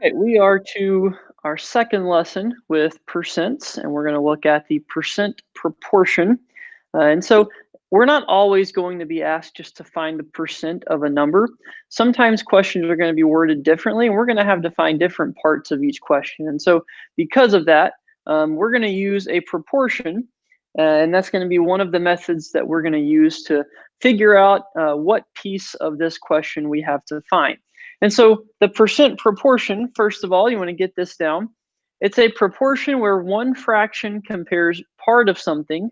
Okay, we are to our second lesson with percents, and we're going to look at the percent proportion. And so we're not always going to be asked just to find the percent of a number. Sometimes questions are going to be worded differently, and we're going to have to find different parts of each question. And so, because of that, we're going to use a proportion, and that's going to be one of the methods that we're going to use to figure out what piece of this question we have to find. And so the percent proportion, first of all, you want to get this down. It's a proportion where one fraction compares part of something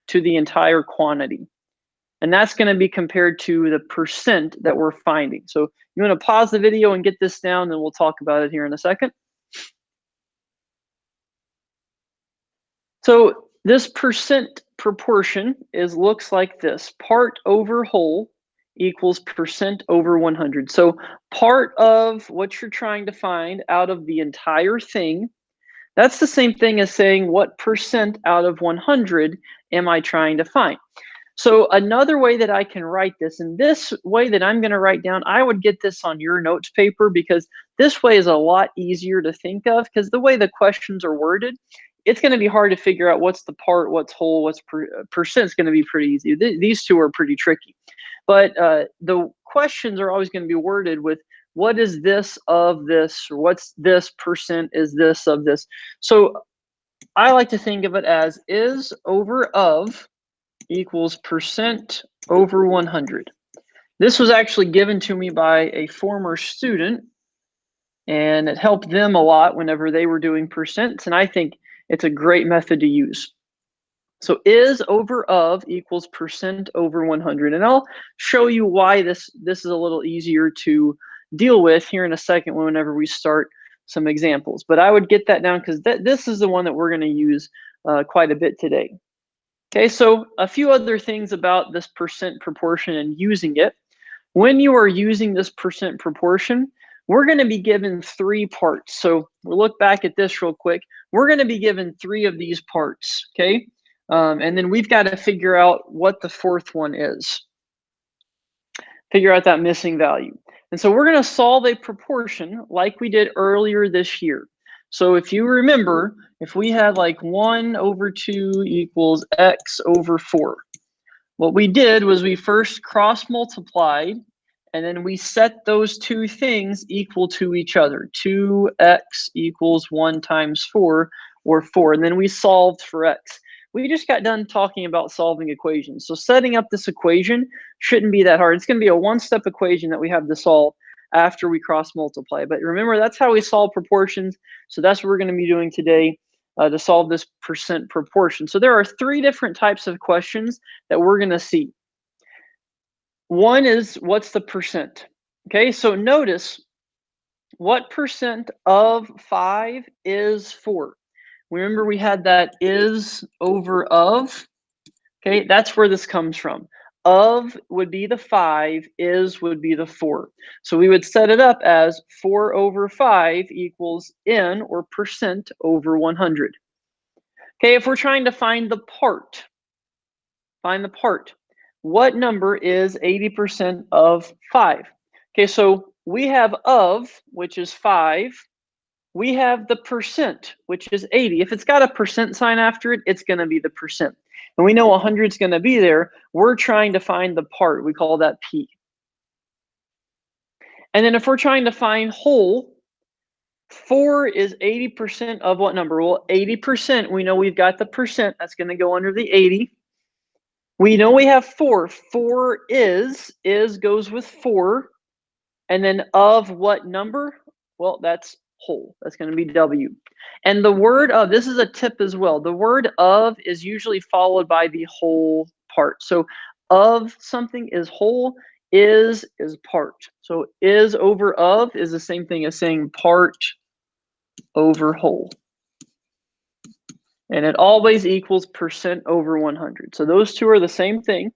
to the entire quantity. And that's going to be compared to the percent that we're finding. So you want to pause the video and get this down, and we'll talk about it here in a second. So this percent proportion looks like this. Part over whole equals percent over 100. So part of what you're trying to find out of the entire thing, that's the same thing as saying what percent out of 100 am I trying to find. So another way that I can write this, and this way that I'm going to write down, I would get this on your notes paper, because this way is a lot easier to think of, because the way the questions are worded, it's going to be hard to figure out what's the part, what's whole, what's percent is going to be pretty easy. These two are pretty tricky. But the questions are always going to be worded with what is this of this, or what's this percent is this of this. So I like to think of it as is over of equals percent over 100. This was actually given to me by a former student, and it helped them a lot whenever they were doing percents, and I think it's a great method to use. So is over of equals percent over 100, and I'll show you why this is a little easier to deal with here in a second whenever we start some examples. But I would get that down, because this is the one that we're going to use quite a bit today. Okay, so a few other things about this percent proportion and using it. When you are using this percent proportion, we're going to be given three parts. So we'll look back at this real quick. We're going to be given three of these parts, okay? And then we've got to figure out what the fourth one is. Figure out that missing value. And so we're going to solve a proportion like we did earlier this year. So if you remember, if we had like 1 over 2 equals x over 4, what we did was we first cross multiplied, and then we set those two things equal to each other. 2x equals 1 times 4, or 4, and then we solved for x. We just got done talking about solving equations. So setting up this equation shouldn't be that hard. It's going to be a one-step equation that we have to solve after we cross multiply. But remember, that's how we solve proportions. So that's what we're going to be doing today to solve this percent proportion. So there are three different types of questions that we're going to see. One is, what's the percent? Okay, so notice, what percent of 5 is 4? Remember, we had that is over of. Okay, that's where this comes from. Of would be the 5, is would be the 4. So we would set it up as 4 over 5 equals n, or percent over 100. Okay, if we're trying to find the part, what number is 80% of 5? Okay, so we have of, which is 5. We have the percent, which is 80. If it's got a percent sign after it, it's going to be the percent. And we know 100 is going to be there. We're trying to find the part. We call that P. And then if we're trying to find whole, 4 is 80% of what number? Well, 80%, we know we've got the percent. That's going to go under the 80. We know we have 4. 4 is goes with 4. And then of what number? Well, that's whole. That's going to be W. And the word of, this is a tip as well. The word of is usually followed by the whole part. So of something is whole, is part. So is over of is the same thing as saying part over whole. And it always equals percent over 100. So those two are the same thing.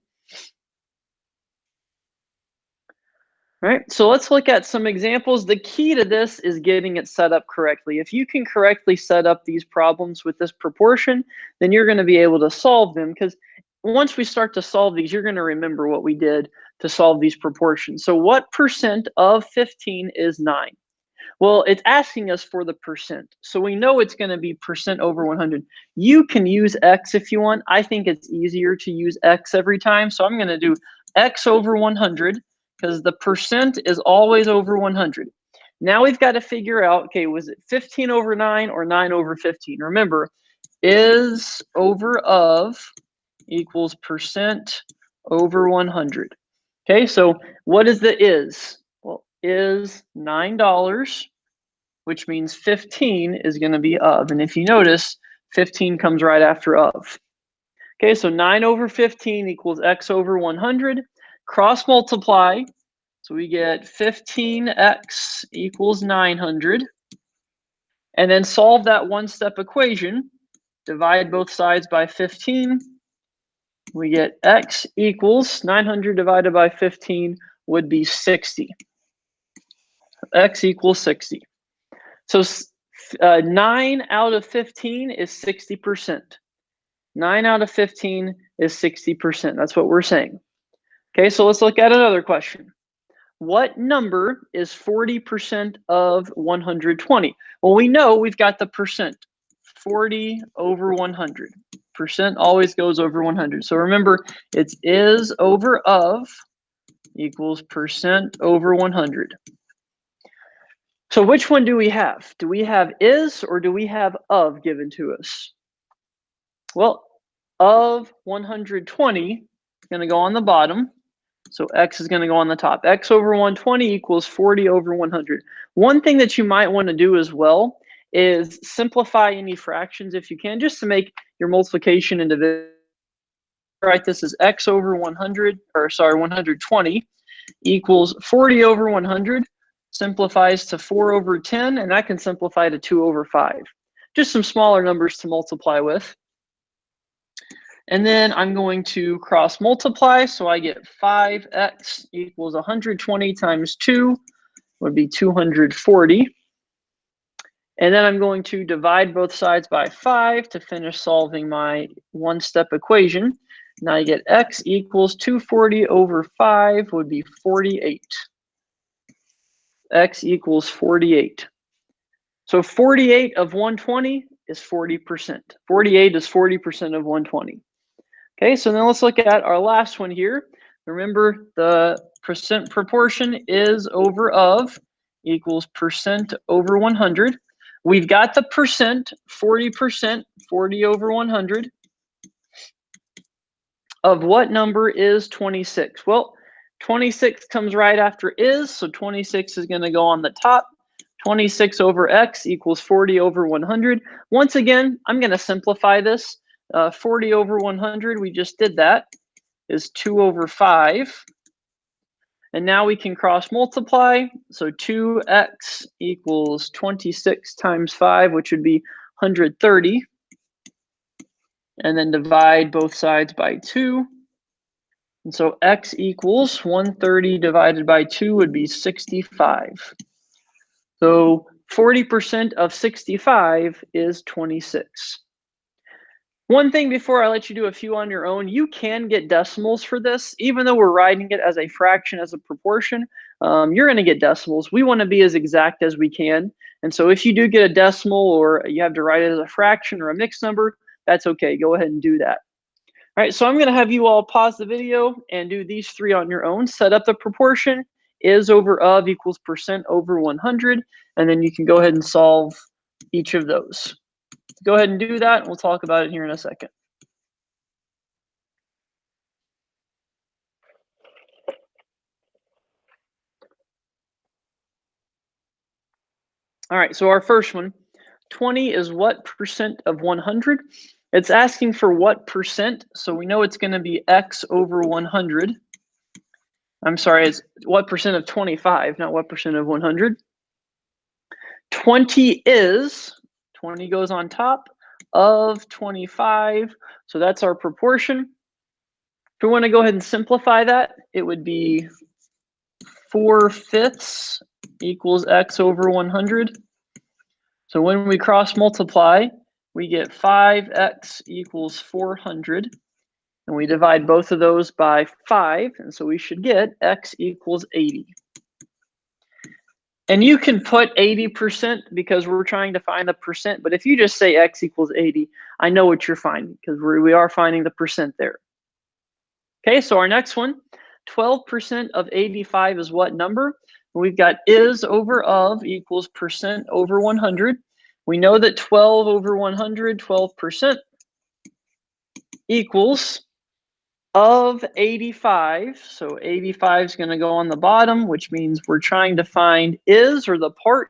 All right, so let's look at some examples. The key to this is getting it set up correctly. If you can correctly set up these problems with this proportion, then you're going to be able to solve them, because once we start to solve these, you're going to remember what we did to solve these proportions. So what percent of 15 is 9? Well, it's asking us for the percent. So we know it's going to be percent over 100. You can use X if you want. I think it's easier to use X every time. So I'm going to do X over 100 because the percent is always over 100. Now we've got to figure out, okay, was it 15 over 9 or 9 over 15? Remember, is over of equals percent over 100. Okay, so what is the is? Well, is $9, which means 15 is going to be of. And if you notice, 15 comes right after of. Okay, so 9 over 15 equals X over 100. Cross multiply. So we get 15X equals 900. And then solve that one-step equation. Divide both sides by 15. We get X equals 900 divided by 15 would be 60. X equals 60. So 9 out of 15 is 60%. 9 out of 15 is 60%. That's what we're saying. Okay, so let's look at another question. What number is 40% of 120? Well, we know we've got the percent. 40 over 100. Percent always goes over 100. So remember, it's is over of equals percent over 100. So which one do we have? Do we have is or do we have of given to us? Well, of 120 is going to go on the bottom. So X is going to go on the top. X over 120 equals 40 over 100. One thing that you might want to do as well is simplify any fractions if you can, just to make your multiplication and division. Right, this is X over 120 equals 40 over 100. Simplifies to 4 over 10, and that can simplify to 2 over 5. Just some smaller numbers to multiply with. And then I'm going to cross multiply, so I get 5x equals 120 times 2 would be 240. And then I'm going to divide both sides by 5 to finish solving my one-step equation. Now I get x equals 240 over 5 would be 48. X equals 48. So 48 of 120 is 40%. 48 is 40% of 120. Okay, so then let's look at our last one here. Remember, the percent proportion is over of equals percent over 100. We've got the percent, 40%, 40 over 100. Of what number is 26? Well, 26 comes right after is, so 26 is going to go on the top. 26 over x equals 40 over 100. Once again, I'm going to simplify this. 40 over 100, we just did that, is 2 over 5. And now we can cross multiply. So 2x equals 26 times 5, which would be 130. And then divide both sides by 2. And so x equals 130 divided by 2 would be 65. So 40% of 65 is 26. One thing before I let you do a few on your own, you can get decimals for this. Even though we're writing it as a fraction, as a proportion, you're going to get decimals. We want to be as exact as we can. And so if you do get a decimal or you have to write it as a fraction or a mixed number, that's okay. Go ahead and do that. All right, so I'm going to have you all pause the video and do these three on your own. Set up the proportion, is over of equals percent over 100, and then you can go ahead and solve each of those. Go ahead and do that, and we'll talk about it here in a second. All right, so our first one, 20 is what percent of 100? It's asking for what percent, so we know it's going to be x over 100. I'm sorry, it's what percent of 25, not what percent of 100. 20 is, 20 goes on top of 25, so that's our proportion. If we want to go ahead and simplify that, it would be 4/5 equals x over 100. So when we cross multiply, we get 5x equals 400. And we divide both of those by 5, and so we should get x equals 80. And you can put 80% because we're trying to find the percent, but if you just say x equals 80, I know what you're finding because we are finding the percent there. Okay, so our next one, 12% of 85 is what number? We've got is over of equals percent over 100. We know that 12 over 100, 12% equals of 85. So 85 is going to go on the bottom, which means we're trying to find is, or the part.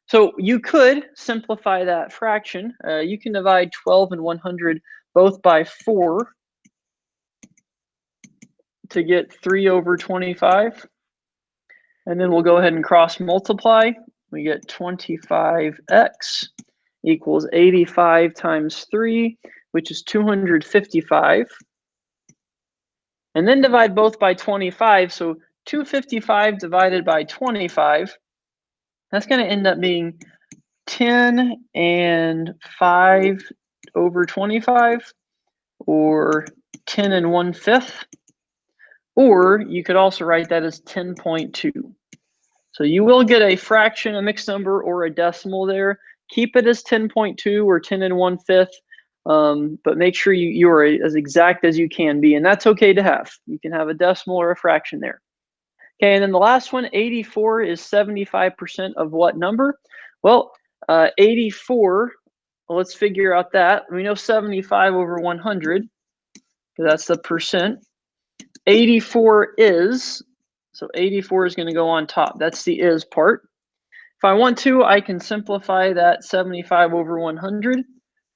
So you could simplify that fraction. You can divide 12 and 100 both by 4 to get 3 over 25. And then we'll go ahead and cross multiply. We get 25x equals 85 times 3, which is 255. And then divide both by 25. So 255 divided by 25, that's going to end up being 10 and 5 over 25, or 10 and 1/5. Or you could also write that as 10.2. So you will get a fraction, a mixed number, or a decimal there. Keep it as 10.2 or 10 and 1/5, but make sure you are as exact as you can be, and that's okay to have. You can have a decimal or a fraction there. Okay, and then the last one, 84 is 75% of what number? Well, 84, well, let's figure out that. We know 75 over 100, because that's the percent. 84 is, so 84 is going to go on top. That's the is part. If I want to, I can simplify that 75 over 100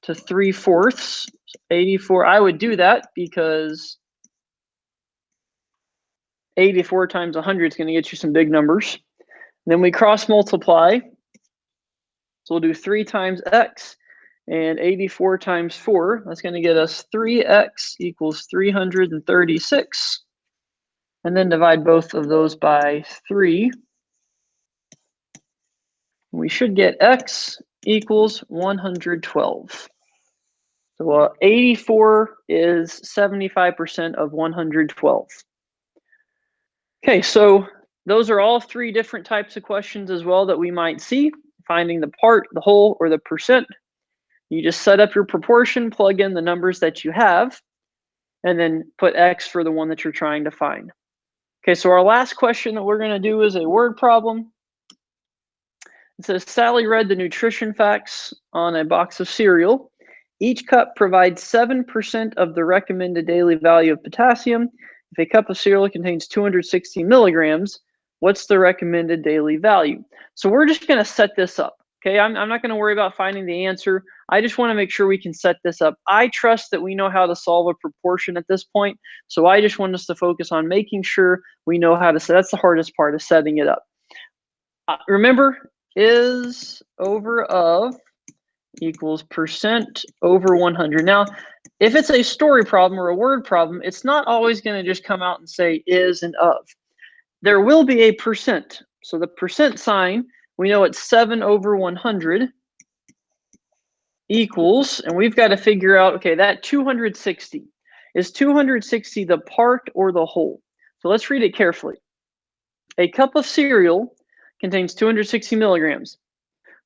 to 3/4. 84, I would do that because 84 times 100 is going to get you some big numbers. Then we cross multiply. So we'll do 3 times x, and 84 times 4. That's going to get us 3x equals 336. And then divide both of those by 3. We should get x equals 112. So 84 is 75% of 112. Okay, so those are all 3 different types of questions as well that we might see. Finding the part, the whole, or the percent. You just set up your proportion, plug in the numbers that you have, and then put x for the one that you're trying to find. Okay, so our last question that we're going to do is a word problem. It says, Sally read the nutrition facts on a box of cereal. Each cup provides 7% of the recommended daily value of potassium. If a cup of cereal contains 260 milligrams, what's the recommended daily value? So we're just going to set this up. Okay, I'm not going to worry about finding the answer. I just want to make sure we can set this up. I trust that we know how to solve a proportion at this point. So I just want us to focus on making sure we know how to set. That's the hardest part, of setting it up. Remember, is over of equals percent over 100. Now, if it's a story problem or a word problem, it's not always going to just come out and say is and of. There will be a percent. So the percent sign, we know it's 7 over 100 equals, and we've got to figure out, okay, that 260. Is 260 the part or the whole? So let's read it carefully. A cup of cereal contains 260 milligrams.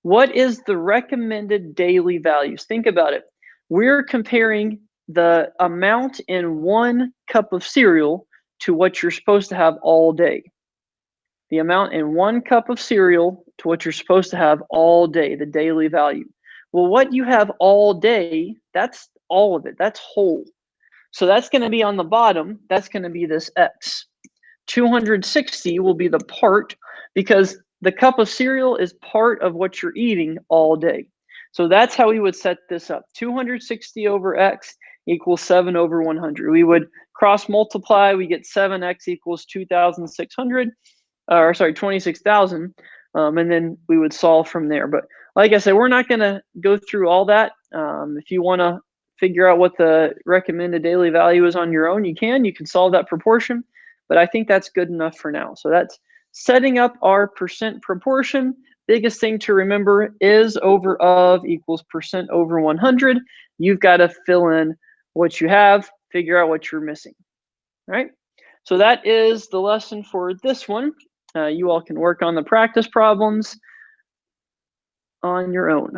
What is the recommended daily values? Think about it. We're comparing the amount in 1 cup of cereal to what you're supposed to have all day. The amount in 1 cup of cereal to what you're supposed to have all day, the daily value. Well, what you have all day, that's all of it. That's whole. So that's going to be on the bottom. That's going to be this x. 260 will be the part, because the cup of cereal is part of what you're eating all day. So that's how we would set this up. 260 over x equals 7 over 100. We would cross multiply. We get 7x equals 2,600, or sorry, 26,000. And then we would solve from there. But like I said, we're not going to go through all that. If you want to figure out what the recommended daily value is on your own, you can solve that proportion. But I think that's good enough for now. So that's setting up our percent proportion. Biggest thing to remember is over of equals percent over 100. You've got to fill in what you have, figure out what you're missing. All right? So that is the lesson for this one. You all can work on the practice problems on your own.